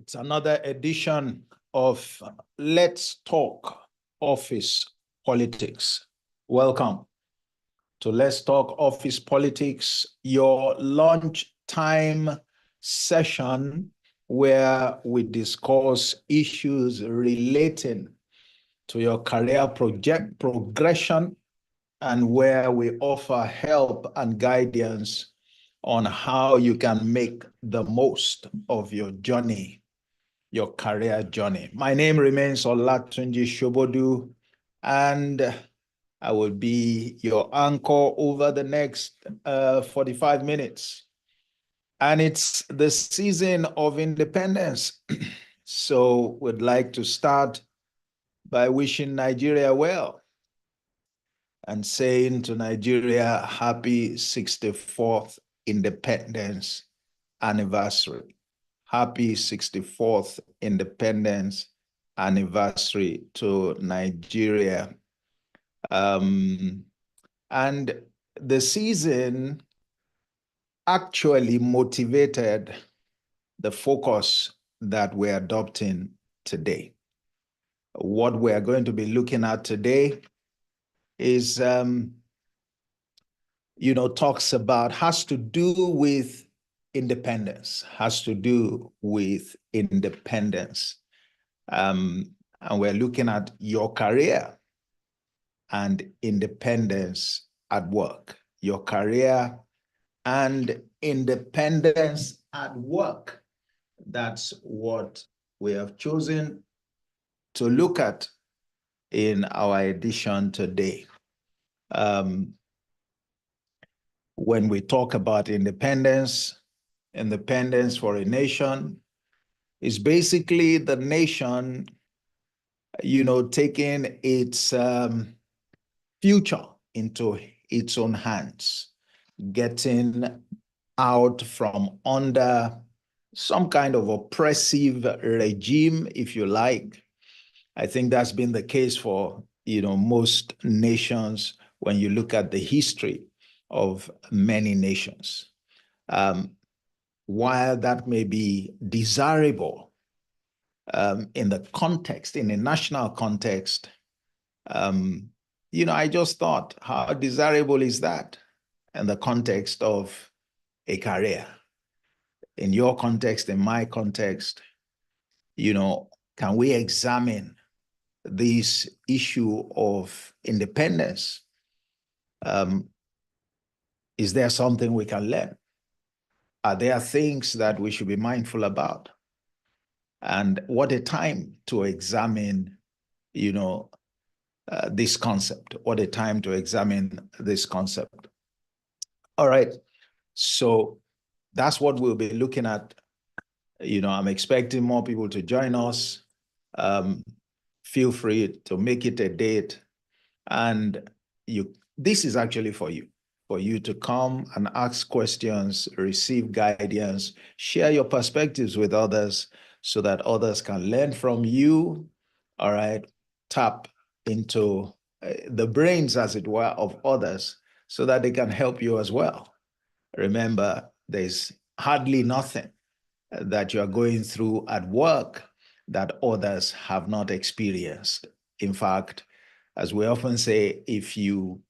It's another edition of Let's Talk Office Politics. Welcome to Let's Talk Office Politics, your lunchtime session where we discuss issues relating to your career project progression and where we offer help and guidance on how you can make the most of your journey, your career journey. My name remains Olatunji Shobodu, and I will be your anchor over the next 45 minutes. And it's the season of independence. So we'd like to start by wishing Nigeria well and saying to Nigeria, happy 64th independence anniversary. Happy 64th independence anniversary to Nigeria. And the season actually motivated the focus that we're adopting today. What we're going to be looking at today is, has to do with independence, and we're looking at your career and independence at work. Your career and independence at work. That's what we have chosen to look at in our edition today. When we talk about independence for a nation is basically the nation, taking its future into its own hands, getting out from under some kind of oppressive regime, if you like. I think that's been the case for, most nations when you look at the history of many nations. While that may be desirable in the context, in a national context, I just thought, how desirable is that in the context of a career? In your context, in my context, can we examine this issue of independence? Is there something we can learn? Are there things that we should be mindful about? And what a time to examine, this concept. What a time to examine this concept. All right. So that's what we'll be looking at. I'm expecting more people to join us. Feel free to make it a date. And this is actually for you to come and ask questions, receive guidance, share your perspectives with others so that others can learn from you. All right. Tap into the brains, as it were, of others so that they can help you as well. Remember, there's hardly nothing that you're going through at work that others have not experienced. In fact, as we often say, if you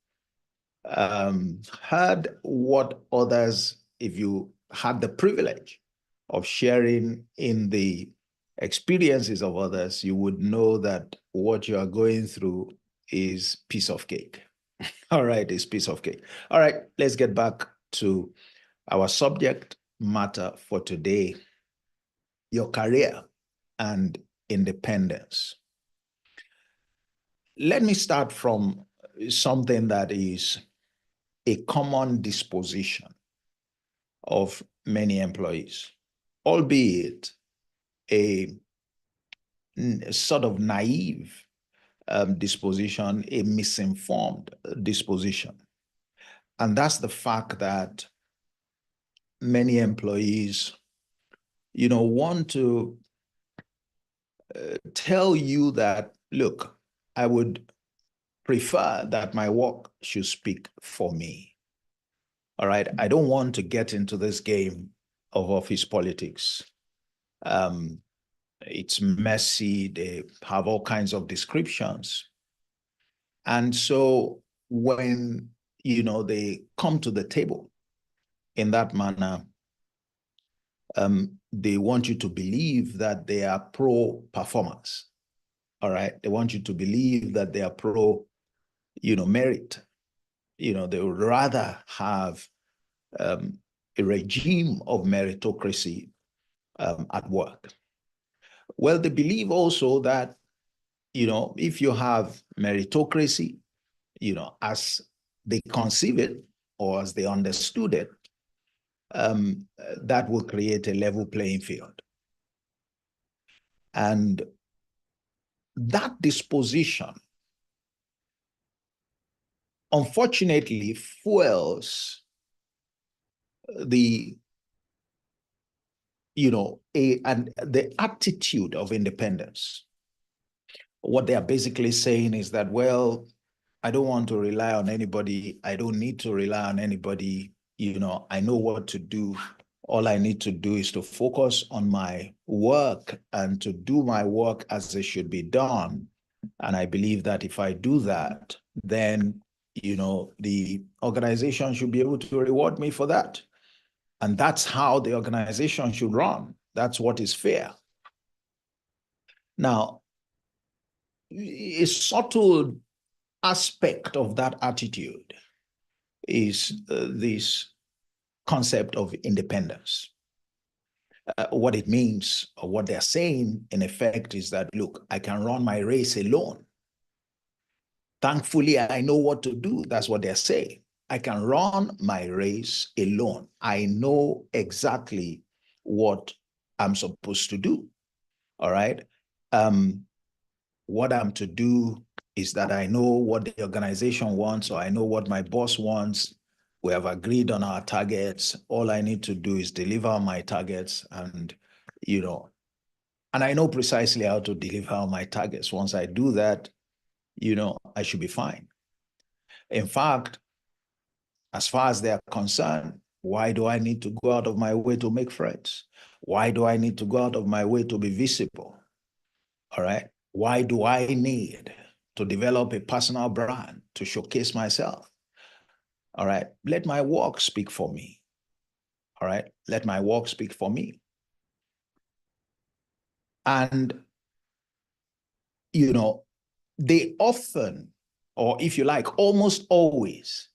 heard what others, if you had the privilege of sharing in the experiences of others, you would know that what you are going through is piece of cake. All right, it's piece of cake. All right, let's get back to our subject matter for today, your career and independence. Let me start from something that is a common disposition of many employees, albeit a sort of naive disposition, a misinformed disposition. And that's the fact that many employees, want to tell you that, look, I would prefer that my work should speak for me. All right. I don't want to get into this game of office politics. it's messy, they have all kinds of descriptions. And so when, they come to the table in that manner, they want you to believe that they are pro-performance, all right? They want you to believe that they are pro-merit. They would rather have a regime of meritocracy at work. Well, they believe also that, if you have meritocracy, as they conceive it or as they understood it, that will create a level playing field. And that disposition, unfortunately, fuels the the attitude of independence. What they are basically saying is that, well, I don't want to rely on anybody. I don't need to rely on anybody. I know what to do. All I need to do is to focus on my work and to do my work as it should be done. And I believe that if I do that, then, the organization should be able to reward me for that. And that's how the organization should run. That's what is fair. Now, a subtle aspect of that attitude is this concept of independence. What it means, or what they're saying, in effect, is that, look, I can run my race alone. Thankfully, I know what to do. That's what they're saying. I can run my race alone. I know exactly what I'm supposed to do. All right. What I'm to do is that I know what the organization wants, or I know what my boss wants. We have agreed on our targets. All I need to do is deliver on my targets, and I know precisely how to deliver on my targets. Once I do that, I should be fine. In fact, as far as they're concerned, why do I need to go out of my way to make friends? Why do I need to go out of my way to be visible? All right. Why do I need to develop a personal brand to showcase myself? All right. Let my work speak for me. All right. Let my work speak for me. And, they often, or if you like, almost always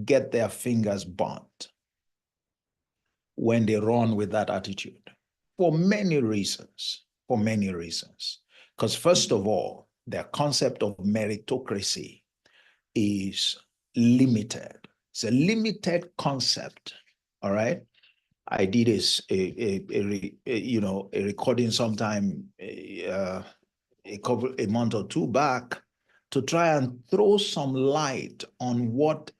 get their fingers burnt when they run with that attitude for many reasons. For many reasons. Because first of all, their concept of meritocracy is limited. It's a limited concept. All right. I did a recording sometime a month or two back to try and throw some light on what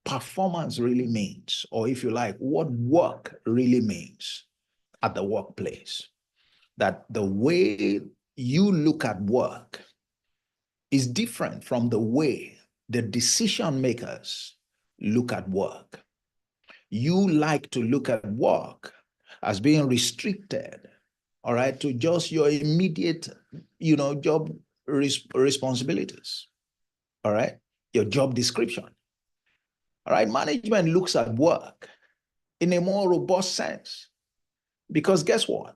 performance really means, or if you like, what work really means at the workplace. That the way you look at work is different from the way the decision makers look at work. You like to look at work as being restricted, all right, to just your immediate, job responsibilities, all right, your job description. All right, management looks at work in a more robust sense, because guess what?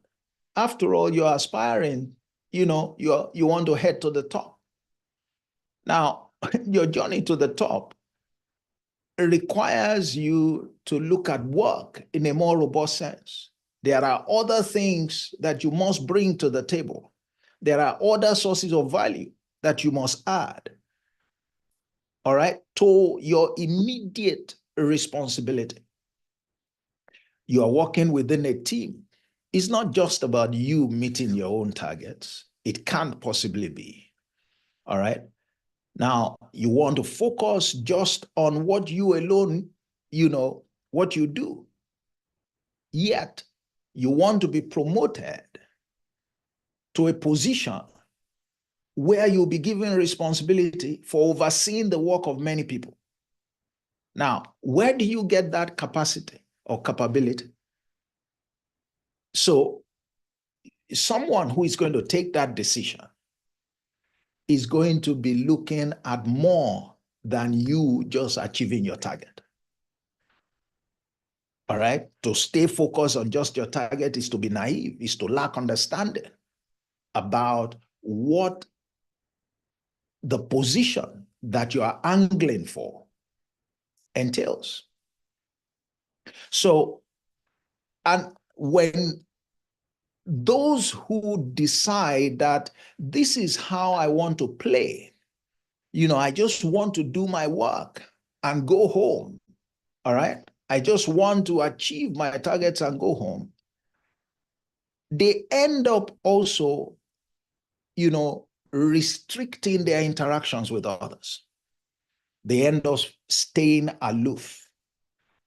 After all, you're aspiring, you want to head to the top. Now, your journey to the top requires you to look at work in a more robust sense. There are other things that you must bring to the table. There are other sources of value that you must add, all right, to your immediate responsibility. You are working within a team. It's not just about you meeting your own targets. It can't possibly be, all right? Now, you want to focus just on what you alone, what you do. Yet, you want to be promoted to a position where you'll be given responsibility for overseeing the work of many people. Now, where do you get that capacity or capability? So, someone who is going to take that decision is going to be looking at more than you just achieving your target. All right? To stay focused on just your target is to be naive, is to lack understanding about what the position that you are angling for entails. So, and when those who decide that this is how I want to play, I just want to do my work and go home, all right? I just want to achieve my targets and go home. They end up also, restricting their interactions with others. They end up staying aloof,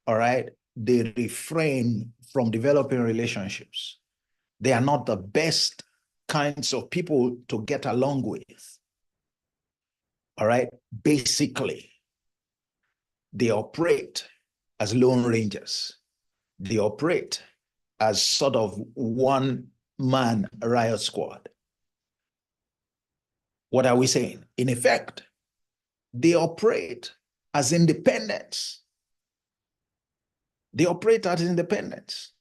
all right? They refrain from developing relationships. They are not the best kinds of people to get along with, all right? Basically, they operate as lone rangers. They operate as sort of one-man riot squad. What are we saying? In effect, they operate as independents. They operate as independents.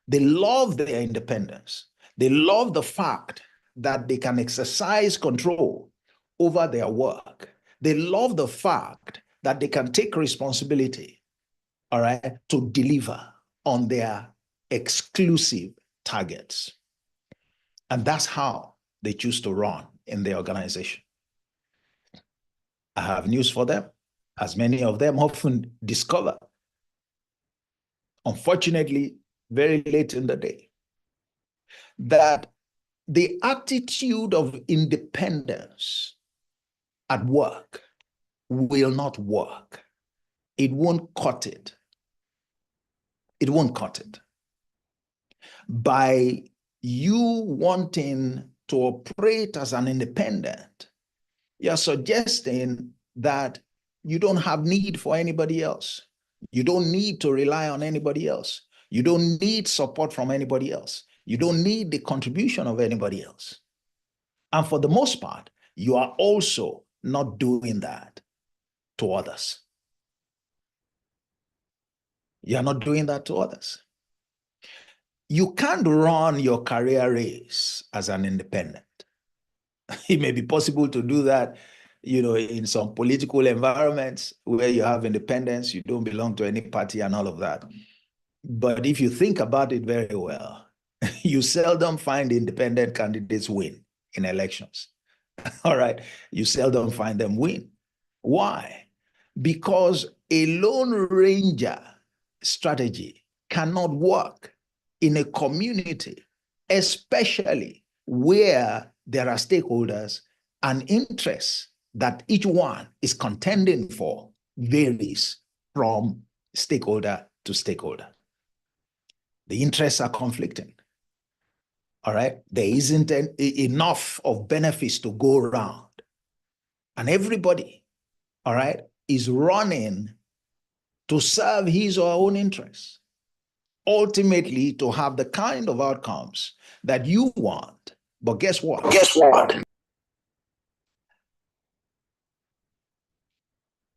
They love their independence. They love the fact that they can exercise control over their work. They love the fact that they can take responsibility, all right, to deliver on their exclusive targets. And that's how they choose to run in the organization. I have news for them, as many of them often discover, unfortunately, very late in the day, that the attitude of independence at work will not work. It won't cut it. It won't cut it. By you wanting to operate as an independent, you're suggesting that you don't have need for anybody else. You don't need to rely on anybody else. You don't need support from anybody else. You don't need the contribution of anybody else. And for the most part, you are also not doing that to others. You're not doing that to others. You can't run your career race as an independent. It may be possible to do that, in some political environments where you have independence, you don't belong to any party and all of that. But if you think about it very well, you seldom find independent candidates win in elections. All right. You seldom find them win. Why? Because a lone ranger strategy cannot work in a community, especially where there are stakeholders and interests that each one is contending for varies from stakeholder to stakeholder. The interests are conflicting. All right. There isn't enough of benefits to go around. And everybody, all right, is running to serve his or her own interests, ultimately to have the kind of outcomes that you want. But guess what?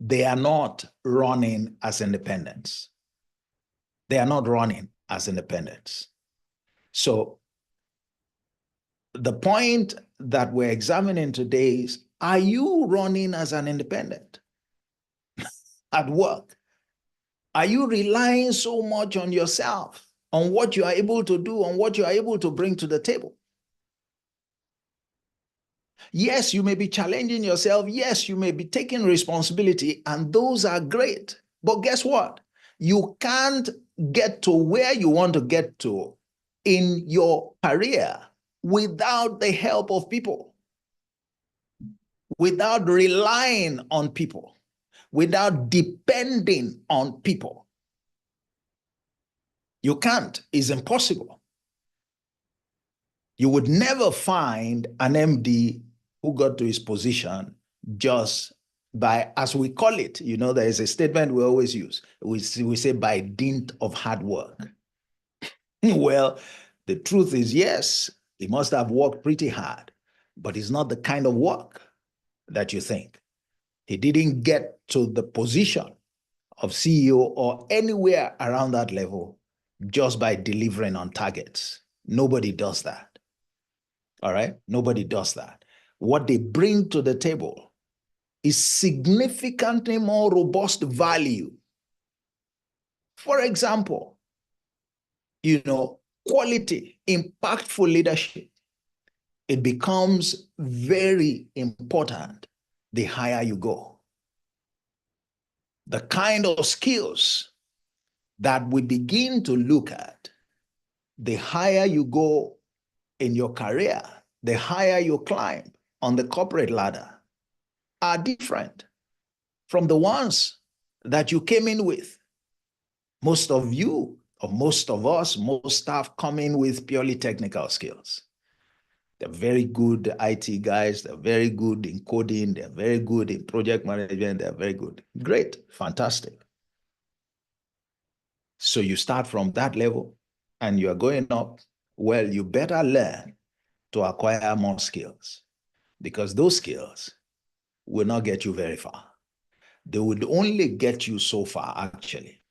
They are not running as independents. They are not running as independents. So the point that we're examining today is, are you running as an independent at work? Are you relying so much on yourself, on what you are able to do, on what you are able to bring to the table? Yes, you may be challenging yourself. Yes, you may be taking responsibility, and those are great. But guess what? You can't get to where you want to get to in your career without the help of people, without relying on people, without depending on people. You can't. It's impossible. You would never find an MD who got to his position just by, as we call it, there is a statement we always use. We say by dint of hard work. Well, the truth is, yes, He must have worked pretty hard, but it's not the kind of work that you think. He didn't get to the position of CEO or anywhere around that level just by delivering on targets. Nobody does that. All right? Nobody does that. What they bring to the table is significantly more robust value. For example, quality, impactful leadership, it becomes very important the higher you go. The kind of skills that we begin to look at, the higher you go in your career, the higher you climb on the corporate ladder, are different from the ones that you came in with. Most of you, or most of us, most staff come in with purely technical skills. They're very good IT guys. They're very good in coding. They're very good in project management. They're very good. Great. Fantastic. So you start from that level and you're going up. Well, you better learn to acquire more skills because those skills will not get you very far. They would only get you so far, actually,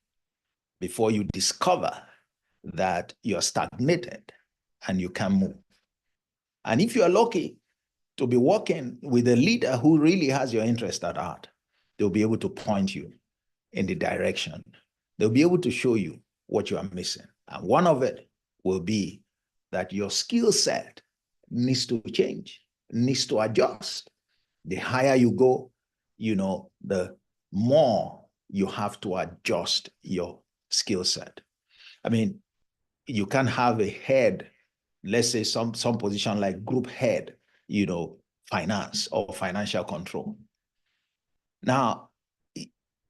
before you discover that you're stagnated and you can't move. And if you're lucky to be working with a leader who really has your interest at heart, they'll be able to point you in the direction. They'll be able to show you what you are missing. And one of it will be that your skill set needs to change, needs to adjust. The higher you go, the more you have to adjust your skill set. I mean, you can have a head, let's say some position like group head, finance or financial control. Now,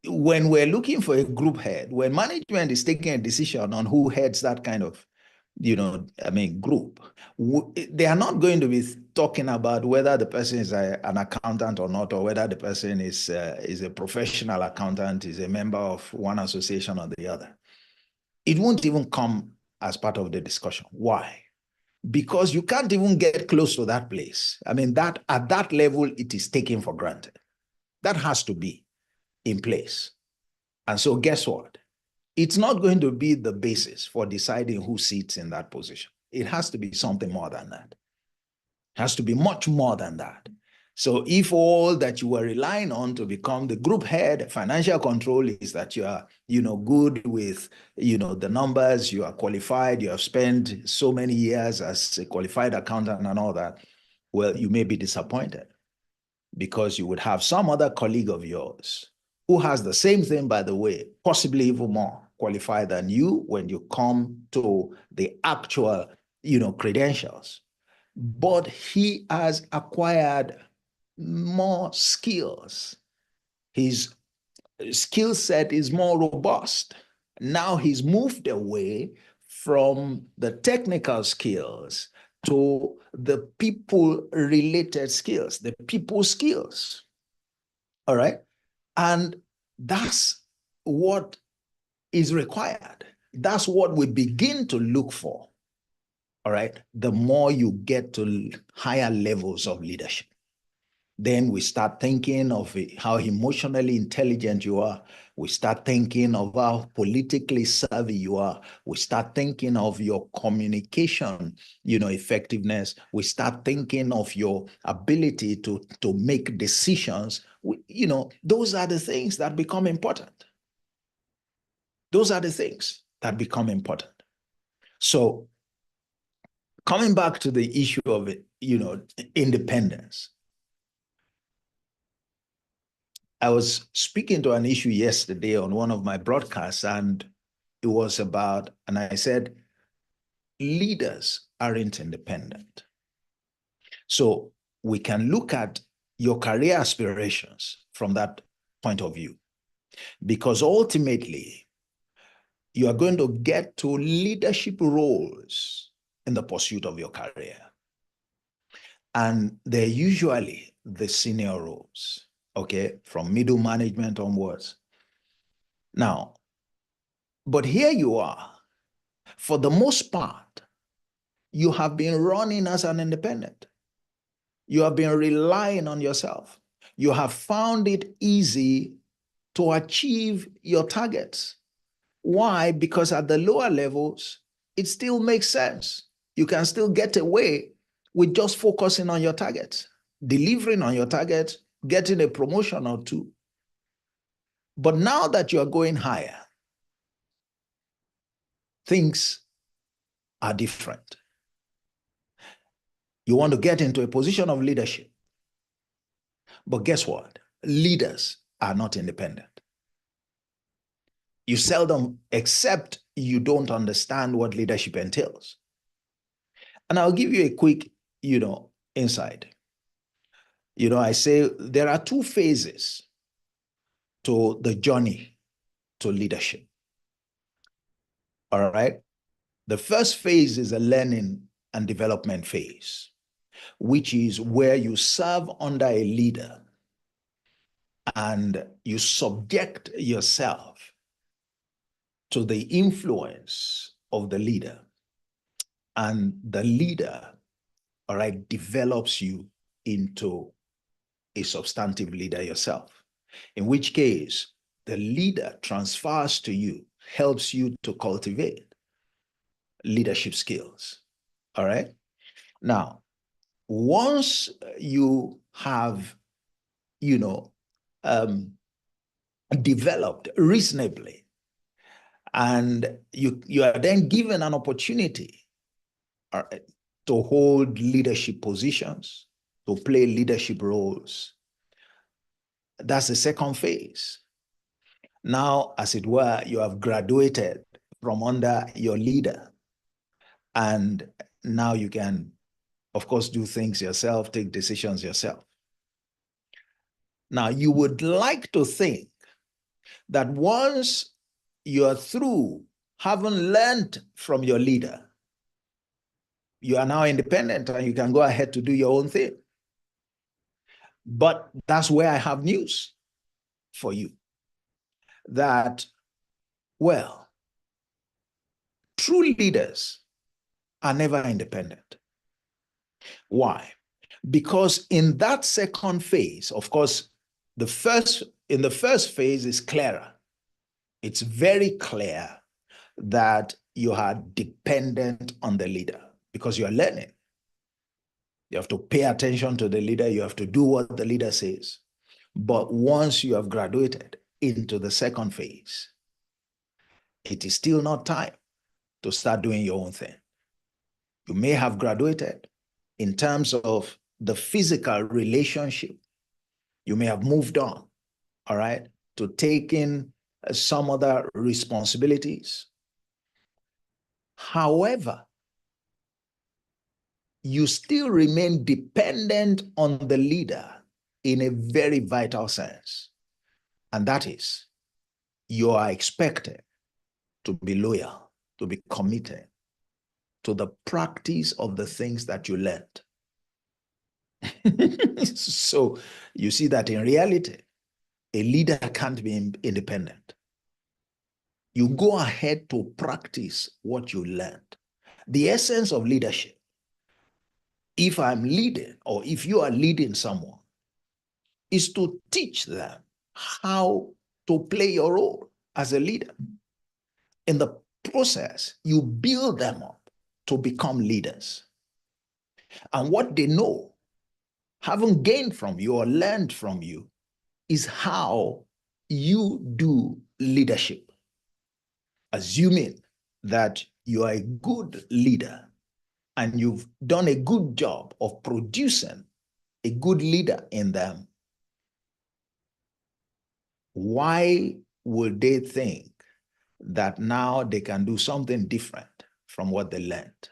when we're looking for a group head, when management is taking a decision on who heads that kind of, group, they are not going to be talking about whether the person is an accountant or not, or whether the person is a professional accountant, is a member of one association or the other. It won't even come as part of the discussion. Why? Because you can't even get close to that place. I mean, that at that level, it is taken for granted. That has to be in place. And so guess what? It's not going to be the basis for deciding who sits in that position. It has to be something more than that. It has to be much more than that. So if all that you were relying on to become the group head, financial control, is that you are, good with, the numbers, you are qualified, you have spent so many years as a qualified accountant and all that, well, you may be disappointed because you would have some other colleague of yours who has the same thing, by the way, possibly even more qualified than you when you come to the actual, credentials. But he has acquired more skills. His skill set is more robust. Now he's moved away from the technical skills to the people-related skills, the people skills. All right? And that's what is required. That's what we begin to look for. All right? The more you get to higher levels of leadership, then we start thinking of how emotionally intelligent you are. We start thinking of how politically savvy you are. We start thinking of your communication, effectiveness. We start thinking of your ability to make decisions. Those are the things that become important. Those are the things that become important. So coming back to the issue of, independence, I was speaking to an issue yesterday on one of my broadcasts, and it was about, and I said, leaders aren't independent. So we can look at your career aspirations from that point of view, because ultimately you are going to get to leadership roles in the pursuit of your career. And they're usually the senior roles, okay, from middle management onwards. Now, but here you are, for the most part, you have been running as an independent. You have been relying on yourself. You have found it easy to achieve your targets. Why? Because at the lower levels, it still makes sense. You can still get away with just focusing on your targets, delivering on your targets, getting a promotion or two. But now that you are going higher, things are different. You want to get into a position of leadership. But guess what? Leaders are not independent. You seldom, except you don't understand what leadership entails. And I'll give you a quick, insight. I say there are two phases to the journey to leadership. All right. The first phase is a learning and development phase, which is where you serve under a leader and you subject yourself to the influence of the leader. And the leader, all right, develops you into a substantive leader yourself, in which case the leader transfers to you, helps you to cultivate leadership skills. All right. Now, once you have, developed reasonably, and you are then given an opportunity to hold leadership positions, to play leadership roles. That's the second phase. Now, as it were, you have graduated from under your leader, and now you can, of course, do things yourself, take decisions yourself. Now, you would like to think that once you're through having learned from your leader, you are now independent and you can go ahead to do your own thing. But that's where I have news for you. That, well, true leaders are never independent. Why? Because in that second phase, of course, in the first phase is clearer. It's very clear that you are dependent on the leader because you're learning. You have to pay attention to the leader. You have to do what the leader says. But once you have graduated into the second phase, it is still not time to start doing your own thing. You may have graduated in terms of the physical relationship. You may have moved on, all right, to taking some other responsibilities. However, you still remain dependent on the leader in a very vital sense. And that is, you are expected to be loyal, to be committed to the practice of the things that you learned. So you see that in reality, a leader can't be independent. You go ahead to practice what you learned. The essence of leadership, if I'm leading or if you are leading someone, is to teach them how to play your role as a leader. In the process, you build them up to become leaders. And what they know, having gained from you or learned from you, is how you do leadership. Assuming that you are a good leader and you've done a good job of producing a good leader in them, why would they think that now they can do something different from what they learned?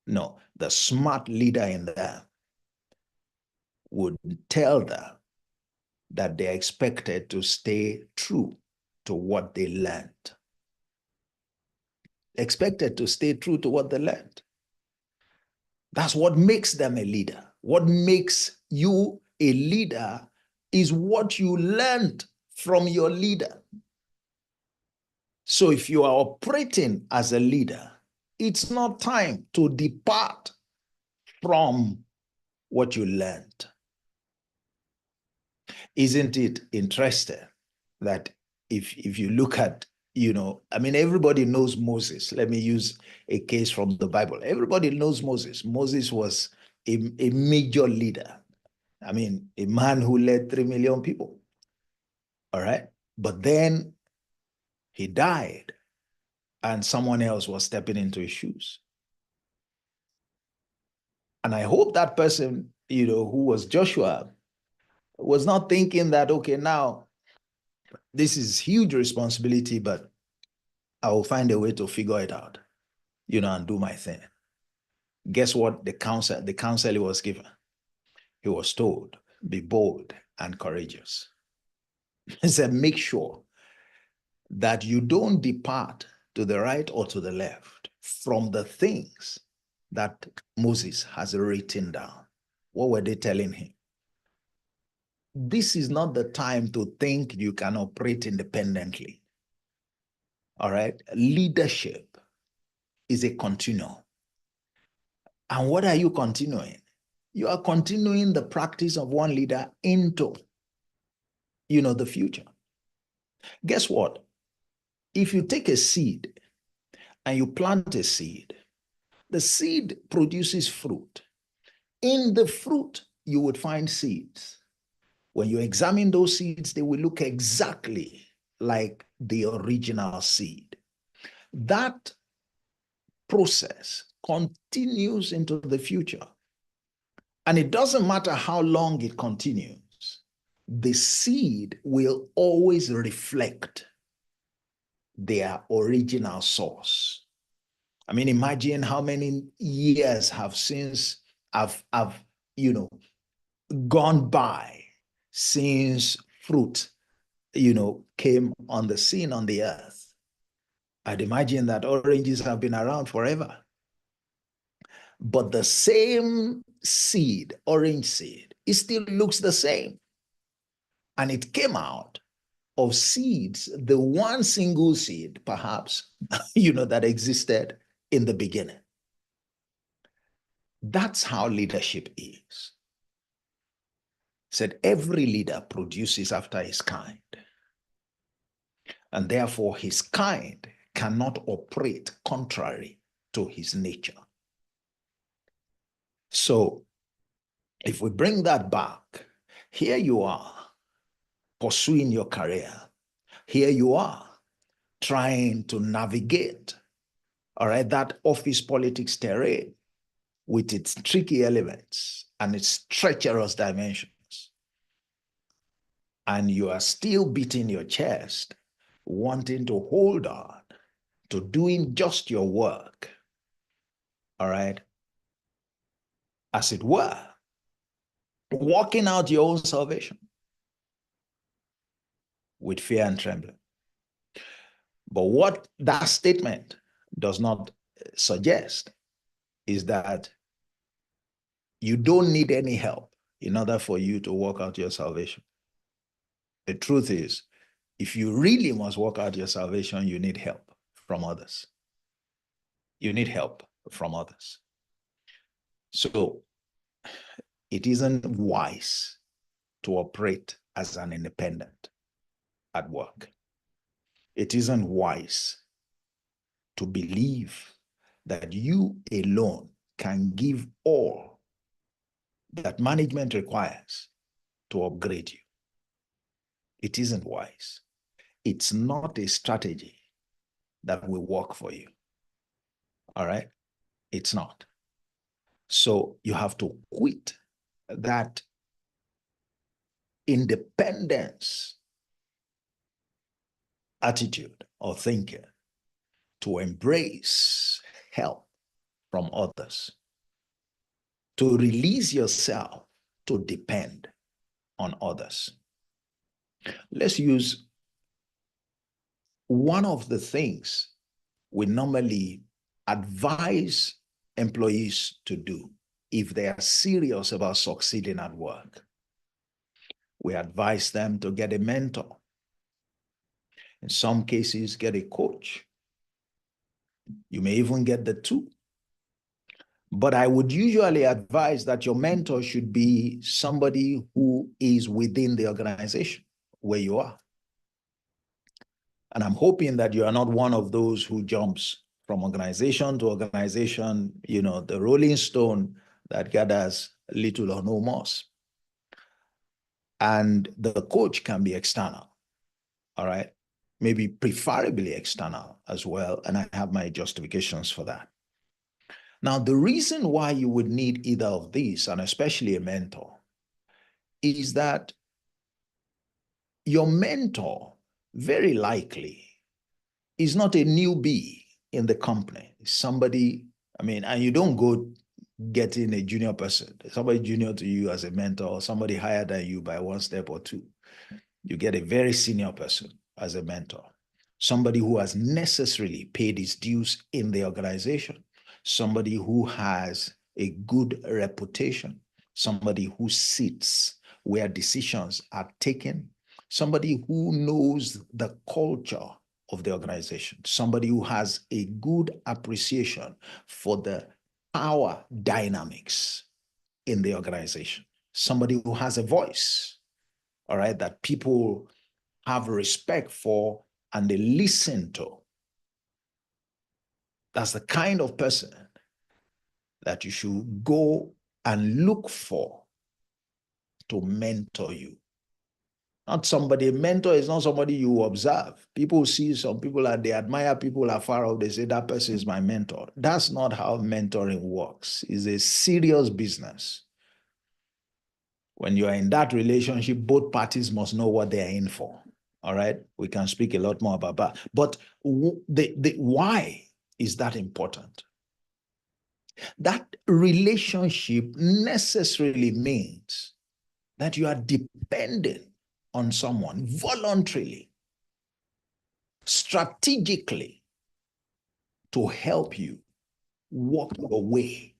No, the smart leader in them would tell them that they're expected to stay true to what they learned. Expected to stay true to what they learned. That's what makes them a leader. What makes you a leader is what you learned from your leader. So if you are operating as a leader, It's not time to depart from what you learned. Isn't it interesting that if you look at, I mean, everybody knows Moses. Let me use a case from the Bible. Everybody knows Moses. Moses was a major leader. I mean, a man who led 3 million people. All right. But then he died and someone else was stepping into his shoes. And I hope that person, who was Joshua, was not thinking that, okay, now this is huge responsibility, but I will find a way to figure it out, and do my thing. Guess what the counsel he was given? He was told, be bold and courageous. He said, make sure that you don't depart to the right or to the left from the things that Moses has written down. What were they telling him? This is not the time to think you can operate independently. All right? Leadership is a continuum. And what are you continuing? You are continuing the practice of one leader into, the future. Guess what? If you take a seed and you plant a seed, the seed produces fruit. In the fruit, you would find seeds. When you examine those seeds, they will look exactly like the original seed. That process continues into the future. And it doesn't matter how long it continues, the seed will always reflect their original source. I mean, imagine how many years have gone by since fruit, came on the scene on the earth. I'd imagine that oranges have been around forever. But the same seed, orange seed, it still looks the same. And it came out of seeds, the one single seed, perhaps, that existed in the beginning. That's how leadership is. Said every leader produces after his kind. And therefore, his kind cannot operate contrary to his nature. So, if we bring that back, here you are pursuing your career. Here you are trying to navigate, all right, that office politics terrain with its tricky elements and its treacherous dimensions. And you are still beating your chest, wanting to hold on to doing just your work, all right, as it were, walking out your own salvation with fear and trembling. But what that statement does not suggest is that you don't need any help in order for you to work out your salvation. The truth is, if you really must work out your salvation, you need help from others. You need help from others. So it isn't wise to operate as an independent at work. It isn't wise to believe that you alone can give all that management requires to upgrade you. It isn't wise. It's not a strategy that will work for you. All right? It's not. So you have to quit that independence attitude or thinking to embrace help from others, to release yourself to depend on others. Let's use one of the things we normally advise employees to do if they are serious about succeeding at work. We advise them to get a mentor. In some cases, get a coach. You may even get the two. But I would usually advise that your mentor should be somebody who is within the organization where you are. And I'm hoping that you are not one of those who jumps from organization to organization, the rolling stone that gathers little or no moss. And the coach can be external, all right? Maybe preferably external as well. And I have my justifications for that. Now, the reason why you would need either of these, and especially a mentor, is that your mentor very likely is not a newbie in the company. Somebody, and you don't go getting a junior person, somebody junior to you as a mentor, or somebody higher than you by one step or two. You get a very senior person as a mentor, somebody who has necessarily paid his dues in the organization, somebody who has a good reputation, somebody who sits where decisions are taken, somebody who knows the culture of the organization, somebody who has a good appreciation for the power dynamics in the organization, somebody who has a voice, all right, that people have respect for and they listen to. That's the kind of person that you should go and look for to mentor you. Not somebody, a mentor is not somebody you observe. People see some people and they admire people afar off. They say, that person is my mentor. That's not how mentoring works. It's a serious business. When you are in that relationship, both parties must know what they are in for. All right? We can speak a lot more about that. But why is that important? That relationship necessarily means that you are dependent on someone voluntarily, strategically, to help you walk your way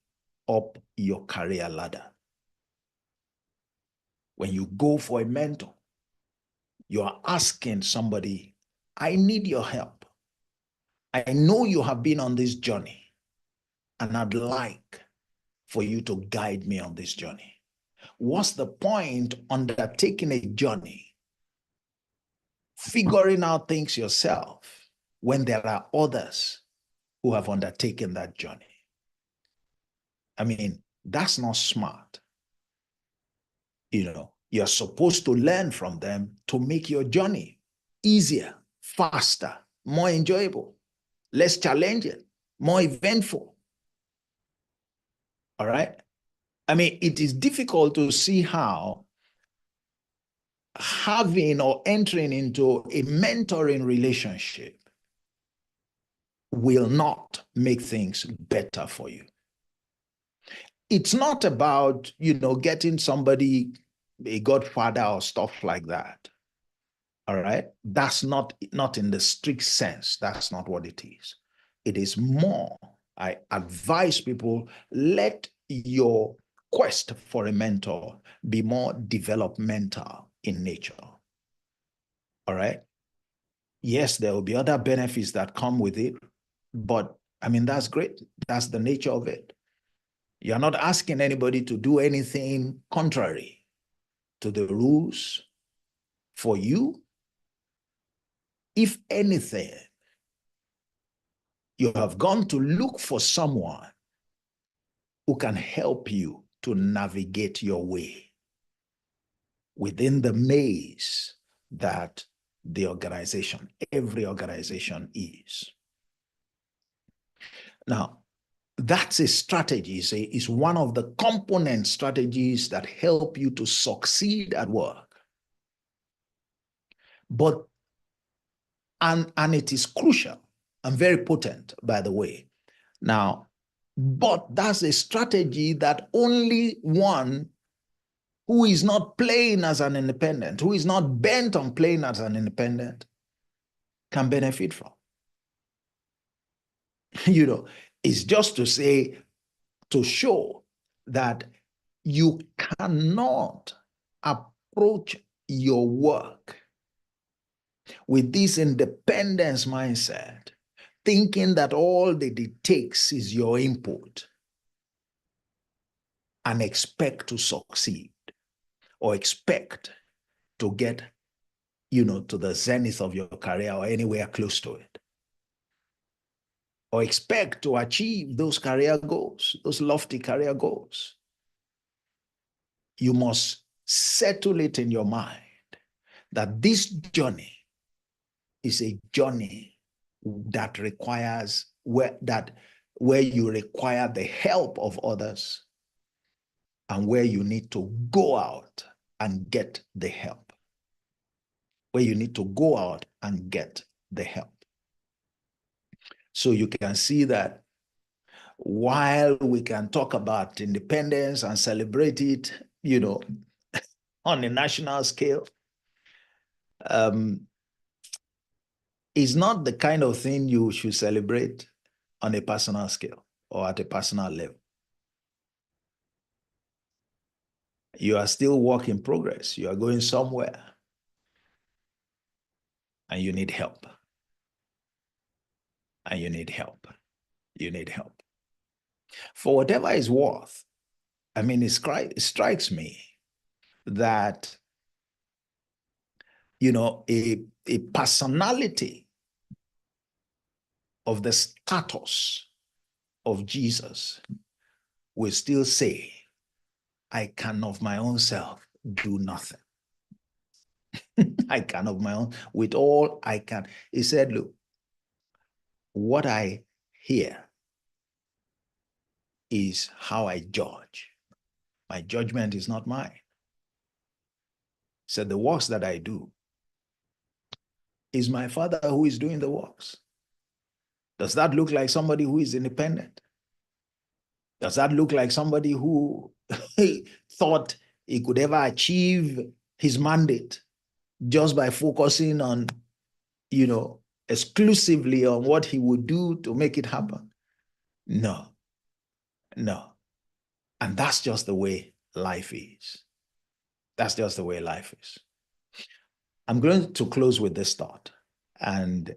up your career ladder. When you go for a mentor, you are asking somebody, I need your help. I know you have been on this journey, and I'd like for you to guide me on this journey. What's the point undertaking a journey, figuring out things yourself, when there are others who have undertaken that journey? That's not smart. You're supposed to learn from them to make your journey easier, faster, more enjoyable, less challenging, more eventful. All right? It is difficult to see how having or entering into a mentoring relationship will not make things better for you. It's not about, getting somebody a godfather or stuff like that. All right? That's not in the strict sense. That's not what it is. It is more, I advise people, let your quest for a mentor be more developmental in nature. All right? Yes, there will be other benefits that come with it, but that's great. That's the nature of it. You're not asking anybody to do anything contrary to the rules for you. If anything, you have gone to look for someone who can help you to navigate your way within the maze that every organization is. Now, that's a strategy, is one of the component strategies that help you to succeed at work. And it is crucial and very potent, by the way. Now, but that's a strategy that only one who is not playing as an independent, who is not bent on playing as an independent, can benefit from. It's just to show that you cannot approach your work with this independence mindset thinking that all that it takes is your input and expect to succeed or expect to get, to the zenith of your career or anywhere close to it, or expect to achieve those career goals, those lofty career goals. You must settle it in your mind that this journey is a journey that requires where you require the help of others and where you need to go out and get the help. Where you need to go out and get the help. So you can see that while we can talk about independence and celebrate it, on a national scale, is not the kind of thing you should celebrate on a personal scale or at a personal level. You are still work in progress. You are going somewhere and you need help. And you need help. You need help. For whatever it's worth, it strikes me that, a personality of the status of Jesus will still say, I can of my own self do nothing. I can of my own, with all I can. He said, look, what I hear is how I judge. My judgment is not mine. He said, the works that I do is my Father who is doing the works. Does that look like somebody who is independent? Does that look like somebody who thought he could ever achieve his mandate just by focusing on, exclusively on what he would do to make it happen? No. And that's just the way life is. That's just the way life is. I'm going to close with this thought. And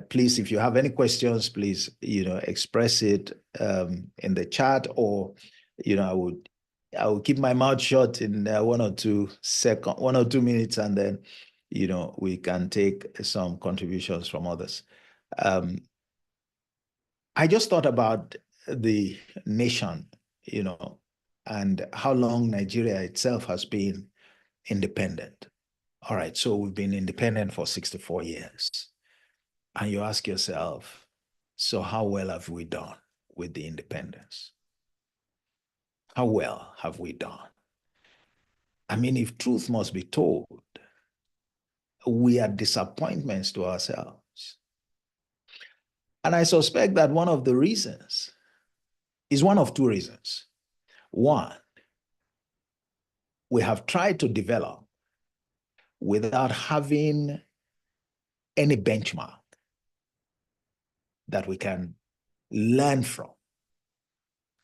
please, if you have any questions, please, express it in the chat, or, I will keep my mouth shut in 1 or 2 minutes, and then, we can take some contributions from others. I just thought about the nation, and how long Nigeria itself has been independent. All right, so we've been independent for 64 years. And you ask yourself, so how well have we done with the independence? How well have we done? If truth must be told, we are disappointments to ourselves. And I suspect that one of the reasons is one of two reasons. One, we have tried to develop without having any benchmark that we can learn from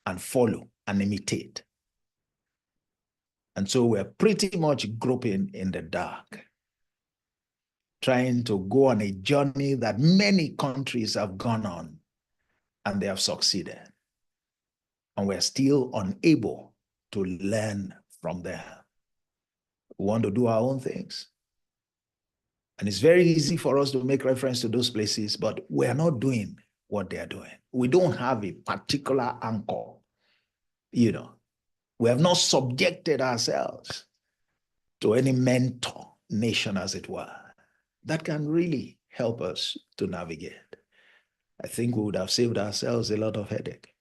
and follow and imitate. And so we're pretty much groping in the dark, trying to go on a journey that many countries have gone on and they have succeeded. And we're still unable to learn from them. We want to do our own things. And it's very easy for us to make reference to those places, but we're not doing what they're doing. We don't have a particular anchor. We have not subjected ourselves to any mentor nation, as it were, that can really help us to navigate. I think we would have saved ourselves a lot of headache.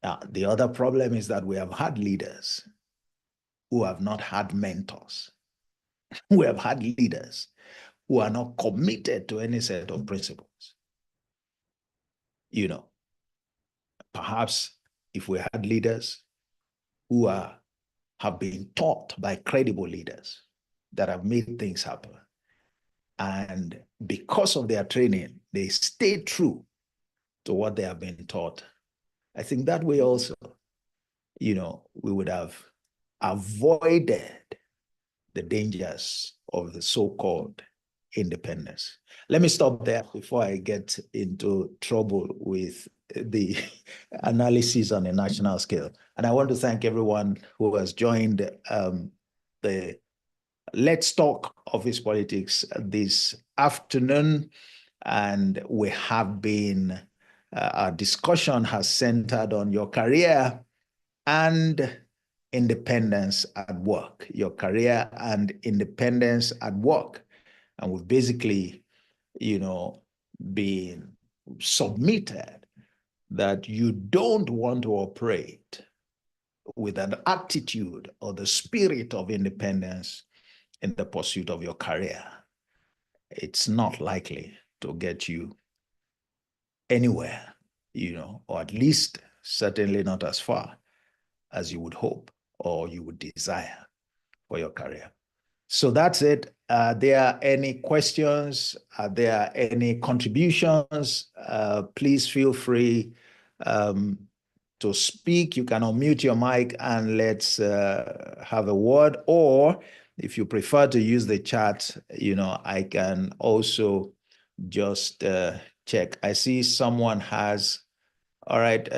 Now, the other problem is that we have had leaders who have not had mentors. We have had leaders who are not committed to any set of principles. Perhaps if we had leaders who have been taught by credible leaders that have made things happen, and because of their training, they stay true to what they have been taught, I think that way also, we would have avoided the dangers of the so-called independence. Let me stop there before I get into trouble with the analysis on a national scale. And I want to thank everyone who has joined the Let's Talk Office Politics this afternoon. And we have been, our discussion has centered on your career and independence at work, your career and independence at work. And we've basically, been submitted that you don't want to operate with an attitude or the spirit of independence in the pursuit of your career. It's not likely to get you anywhere, or at least certainly not as far as you would hope or you would desire for your career. So that's it. Are there any questions? Are there any contributions? Please feel free to speak. You can unmute your mic and let's have a word. Or if you prefer to use the chat, I can also just check. I see someone has, all right,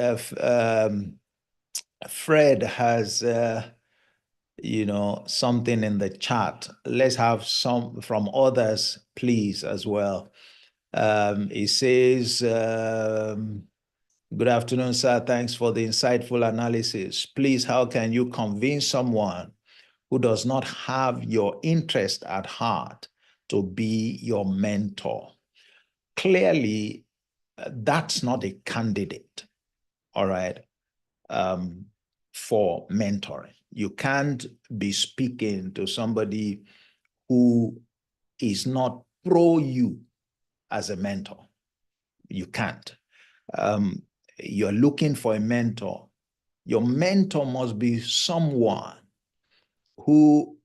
Fred has, something in the chat. Let's have some from others, please, as well. He says, good afternoon, sir. Thanks for the insightful analysis. Please, how can you convince someone who does not have your interest at heart to be your mentor? Clearly, that's not a candidate, all right, for mentoring. You can't be speaking to somebody who is not pro you as a mentor. You can't. You're looking for a mentor. Your mentor must be someone who,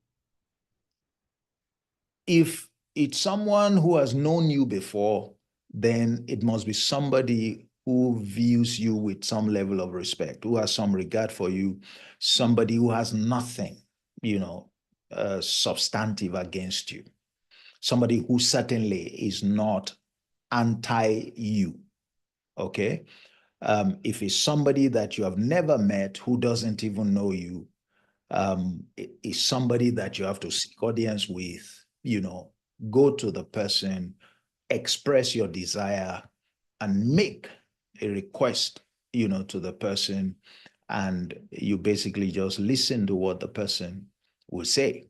if it's someone who has known you before, then it must be somebody who views you with some level of respect, who has some regard for you, somebody who has nothing, substantive against you, somebody who certainly is not anti-you, okay? If it's somebody that you have never met, who doesn't even know you, is somebody that you have to seek audience with, go to the person, express your desire, and make a request, to the person, and you basically just listen to what the person will say.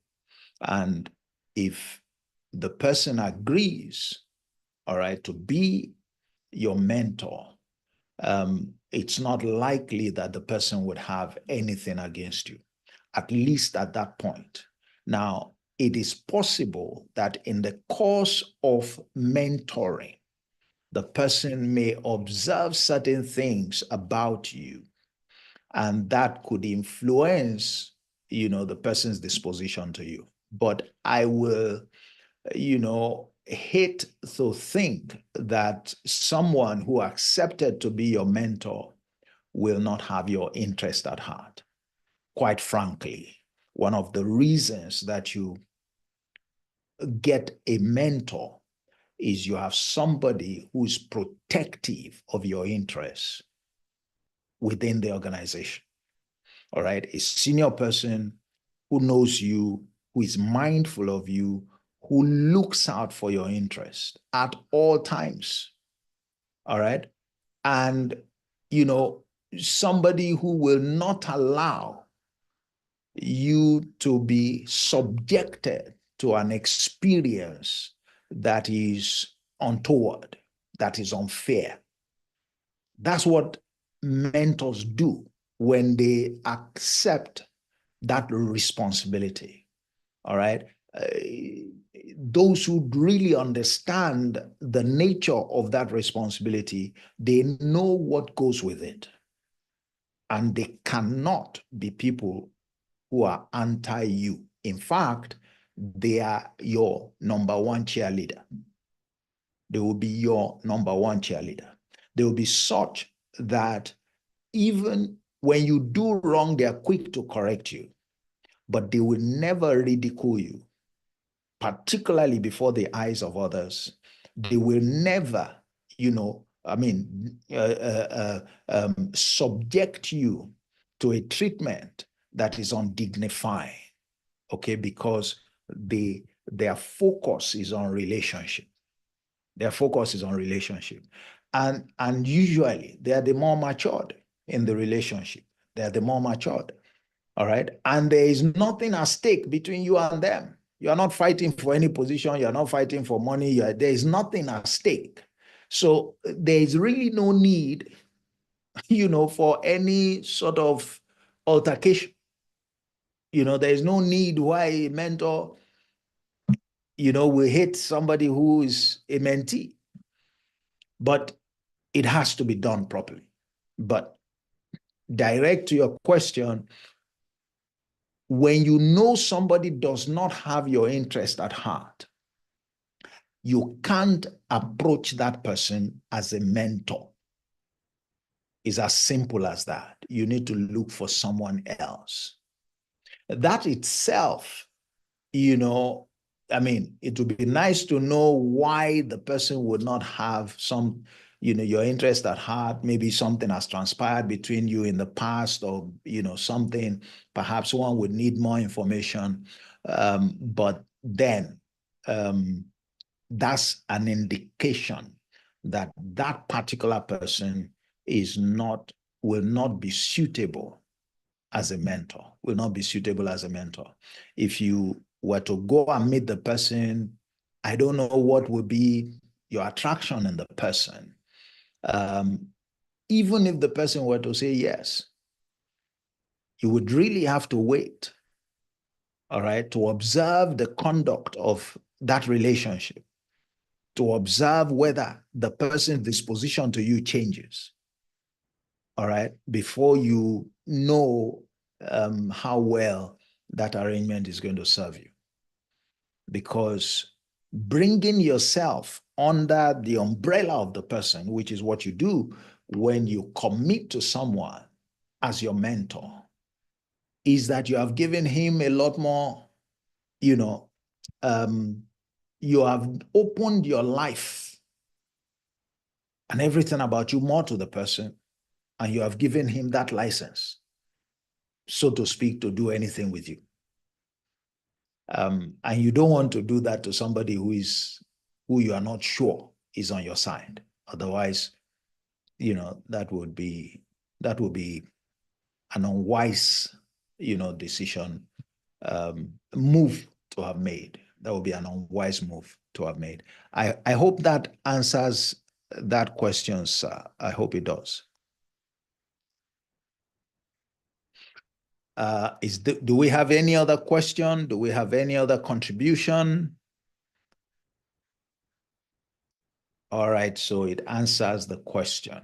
And if the person agrees, all right, to be your mentor, it's not likely that the person would have anything against you, at least at that point. Now, it is possible that in the course of mentoring, the person may observe certain things about you, and that could influence, the person's disposition to you. But I will, hate to think that someone who accepted to be your mentor will not have your interest at heart. Quite frankly, one of the reasons that you get a mentor is you have somebody who is protective of your interests within the organization. All right, a senior person who knows you, who is mindful of you, who looks out for your interest at all times. All right, and somebody who will not allow you to be subjected to an experience that is untoward, that is unfair. That's what mentors do when they accept that responsibility. All right. Those who really understand the nature of that responsibility, they know what goes with it. And they cannot be people who are anti-you. In fact, they are your number one cheerleader. They will be your number one cheerleader. They will be such that even when you do wrong, they are quick to correct you, but they will never ridicule you. particularly before the eyes of others, they will never, subject you to a treatment that is undignified, okay, because their focus is on relationship. Their focus is on relationship. And usually they are the more matured in the relationship. They are the more matured. All right. And there is nothing at stake between you and them. You are not fighting for any position. You are not fighting for money. There is nothing at stake. So there is really no need, for any sort of altercation. There is no need why a mentor, will hate somebody who is a mentee. But it has to be done properly. But direct to your question, when you know somebody does not have your interest at heart, you can't approach that person as a mentor. It's as simple as that. You need to look for someone else. That itself, it would be nice to know why the person would not have your interest at heart. Maybe something has transpired between you in the past, or, something, perhaps one would need more information. But then that's an indication that that particular person will not be suitable as a mentor, will not be suitable as a mentor. If you were to go and meet the person, I don't know what would be your attraction in the person. Even if the person were to say yes, you would really have to wait, all right, to observe the conduct of that relationship, to observe whether the person's disposition to you changes, all right, before you know how well that arrangement is going to serve you. Because bringing yourself under the umbrella of the person, which is what you do when you commit to someone as your mentor, is that you have given him a lot more, you have opened your life and everything about you more to the person, and you have given him that license, so to speak, to do anything with you. And you don't want to do that to somebody who you are not sure is on your side. Otherwise, that would be an unwise, decision, move to have made. That would be an unwise move to have made. I hope that answers that question, sir. I hope it does. Do we have any other question? Do we have any other contribution? All right, so it answers the question.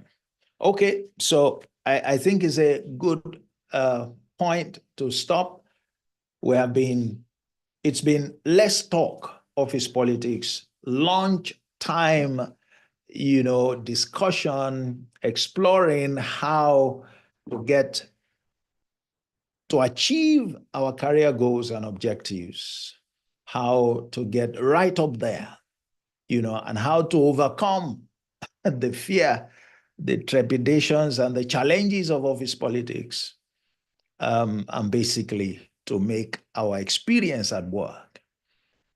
Okay, so I think it's a good point to stop. It's been less talk office politics, lunch time, discussion, exploring how to achieve our career goals and objectives, how to get right up there, and how to overcome the fear, the trepidations, and the challenges of office politics, and basically to make our experience at work,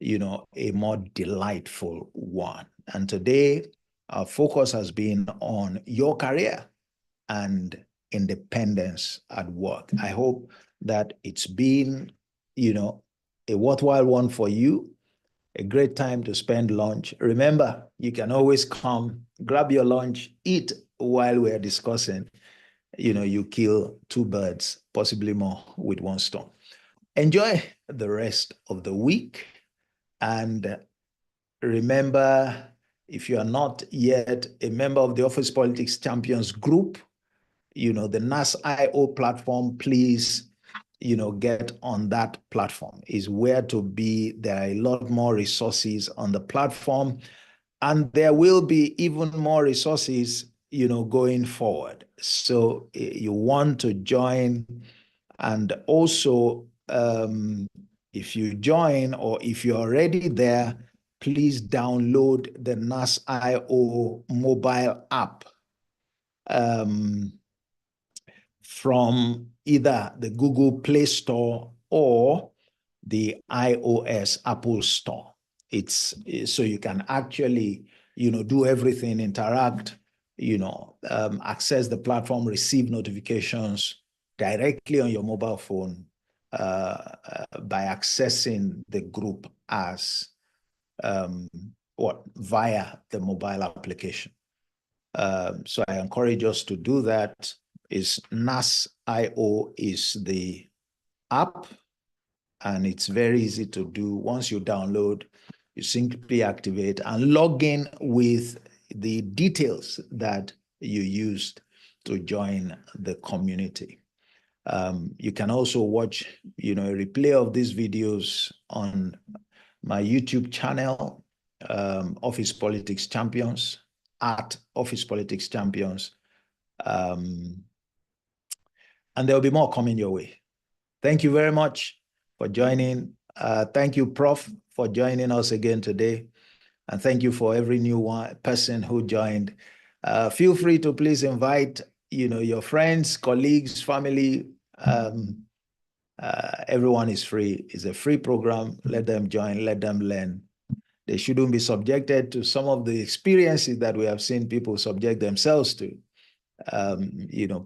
a more delightful one. And today, our focus has been on your career and independence at work. I hope that it's been, a worthwhile one for you, a great time to spend lunch. Remember, you can always come, grab your lunch, eat while we're discussing. You kill two birds, possibly more, with one stone. Enjoy the rest of the week. And remember, if you are not yet a member of the Office Politics Champions group, the NAS.io platform, please, get on that platform. Is where to be. There are a lot more resources on the platform, and there will be even more resources, going forward. So you want to join, and also If you join or if you're already there, please download the NAS.io mobile app from either the Google Play Store or the iOS Apple Store. It's so you can actually, do everything, interact, access the platform, receive notifications directly on your mobile phone by accessing the group as via the mobile application. So I encourage us to do that. NAS.io is the app, and it's very easy to do. Once you download, you simply activate and log in with the details that you used to join the community. You can also watch, a replay of these videos on my YouTube channel, Office Politics Champions, at Office Politics Champions. And there'll be more coming your way. Thank you very much for joining. Thank you, Prof, for joining us again today. And thank you for every new person who joined. Feel free to please invite, your friends, colleagues, family. Everyone is free. It's a free program. Let them join, let them learn. They shouldn't be subjected to some of the experiences that we have seen people subject themselves to,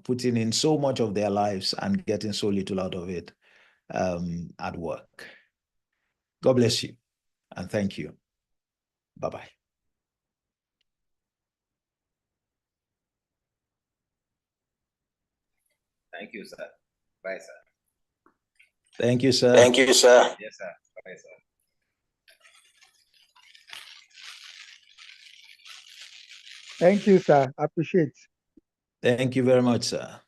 putting in so much of their lives and getting so little out of it at work. God bless you, and thank you. Bye-bye. Thank you, sir. Bye, sir. Thank you, sir. Thank you, sir. Yes, sir. Bye, sir. Thank you, sir. Appreciate. Thank you very much, sir.